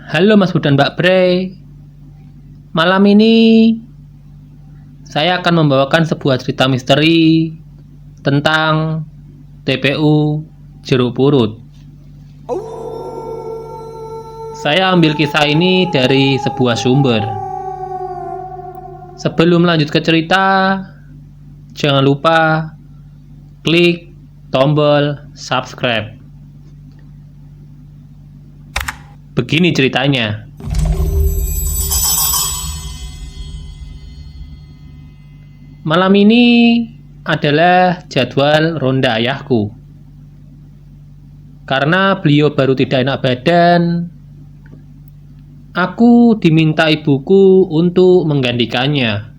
Halo Mas Bud dan Mbak Bre. Malam ini saya akan membawakan sebuah cerita misteri tentang TPU Jeruk Purut. Saya ambil kisah ini dari sebuah sumber. Sebelum lanjut ke cerita, jangan lupa klik tombol subscribe. Begini ceritanya. Malam ini adalah jadwal ronda ayahku. Karena beliau baru tidak enak badan, aku diminta ibuku untuk menggantikannya.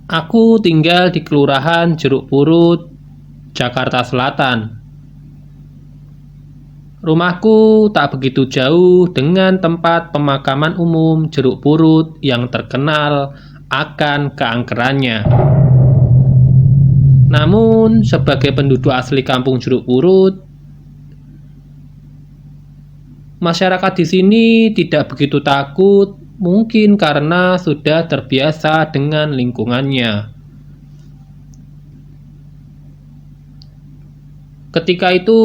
Aku tinggal di Kelurahan Jeruk Purut, Jakarta Selatan. Rumahku tak begitu jauh dengan tempat pemakaman umum Jeruk Purut yang terkenal akan keangkerannya. Namun, sebagai penduduk asli kampung Jeruk Purut, masyarakat di sini tidak begitu takut, mungkin karena sudah terbiasa dengan lingkungannya. Ketika itu,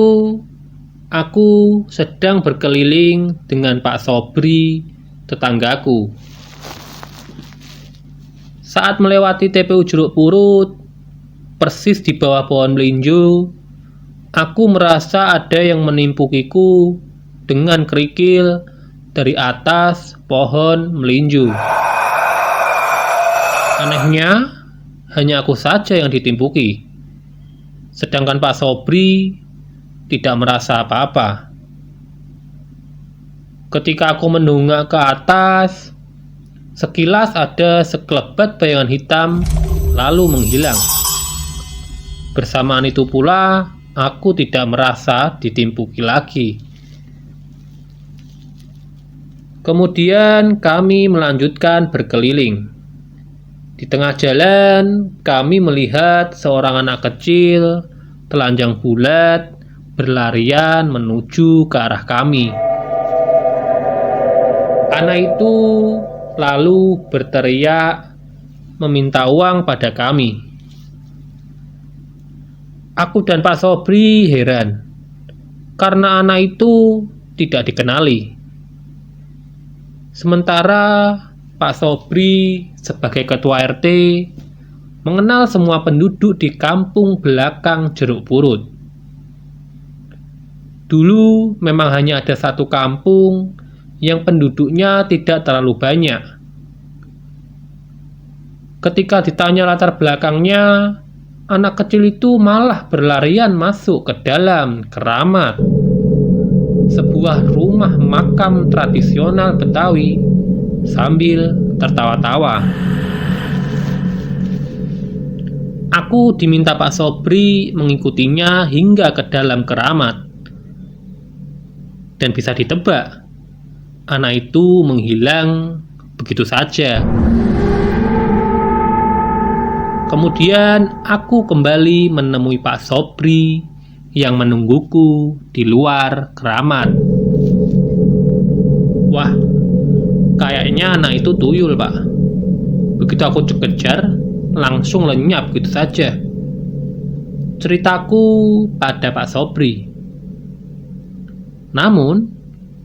aku sedang berkeliling dengan Pak Sobri, tetanggaku. Saat melewati TPU Jeruk Purut, persis di bawah pohon melinjo, aku merasa ada yang menimpukiku dengan kerikil dari atas pohon melinjo. Anehnya, hanya aku saja yang ditimpuki, sedangkan Pak Sobri tidak merasa apa-apa. Ketika aku mendongak ke atas, sekilas ada sekelebat bayangan hitam lalu menghilang. Bersamaan itu pula, aku tidak merasa ditimpuki lagi. Kemudian kami melanjutkan berkeliling. Di tengah jalan, kami melihat seorang anak kecil telanjang bulat berlarian menuju ke arah kami. Anak itu lalu berteriak meminta uang pada kami. Aku dan Pak Sobri heran karena anak itu tidak dikenali. Sementara Pak Sobri sebagai ketua RT mengenal semua penduduk di kampung belakang Jeruk Purut. Dulu memang hanya ada satu kampung yang penduduknya tidak terlalu banyak. Ketika ditanya latar belakangnya, anak kecil itu malah berlarian masuk ke dalam keramat, sebuah rumah makam tradisional Betawi, sambil tertawa-tawa. Aku diminta Pak Sobri mengikutinya hingga ke dalam keramat. Dan bisa ditebak, anak itu menghilang begitu saja. Kemudian aku kembali menemui Pak Sobri yang menungguku di luar keramat. Wah, kayaknya anak itu tuyul, Pak. Begitu aku kejar, langsung lenyap gitu saja. Ceritaku pada Pak Sobri. Namun,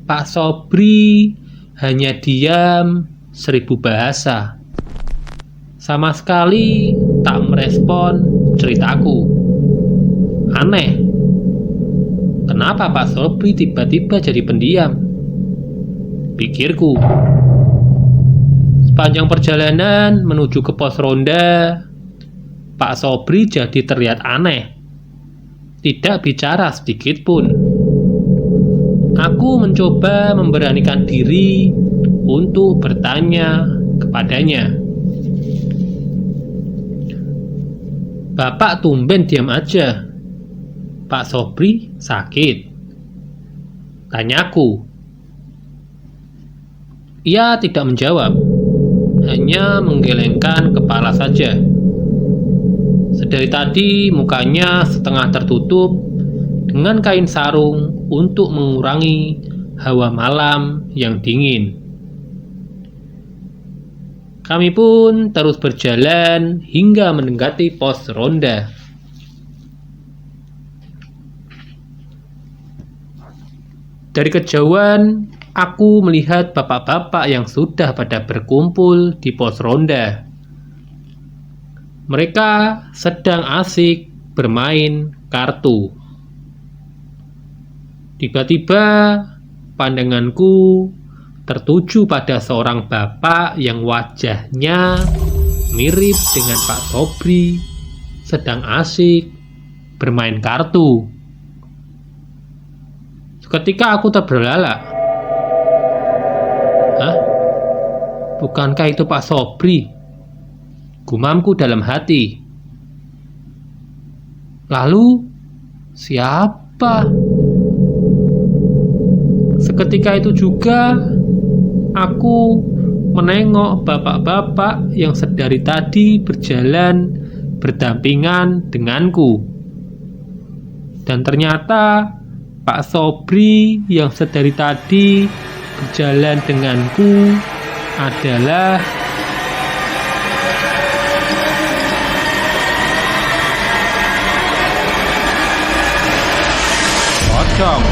Pak Sobri hanya diam 1000 bahasa. Sama sekali tak merespon ceritaku. Aneh, kenapa Pak Sobri tiba-tiba jadi pendiam? Pikirku. Sepanjang perjalanan menuju ke pos ronda, Pak Sobri jadi terlihat aneh. Tidak bicara sedikit pun. Aku mencoba memberanikan diri untuk bertanya kepadanya. Bapak tumben diam aja. Pak Sobri sakit? Tanyaku. Ia tidak menjawab, hanya menggelengkan kepala saja. Sedari tadi mukanya setengah tertutup dengan kain sarung untuk mengurangi hawa malam yang dingin. Kami pun terus berjalan hingga mendekati pos ronda. Dari kejauhan, aku melihat bapak-bapak yang sudah pada berkumpul di pos ronda. Mereka sedang asik bermain kartu. Tiba-tiba, pandanganku tertuju pada seorang bapak yang wajahnya mirip dengan Pak Sobri sedang asik bermain kartu. Seketika aku terbelalak. Hah? Bukankah itu Pak Sobri? Gumamku dalam hati. Lalu, siapa? Seketika itu juga, aku menengok bapak-bapak yang sedari tadi berjalan berdampingan denganku. Dan ternyata Pak Sobri yang sedari tadi berjalan denganku adalah pocong.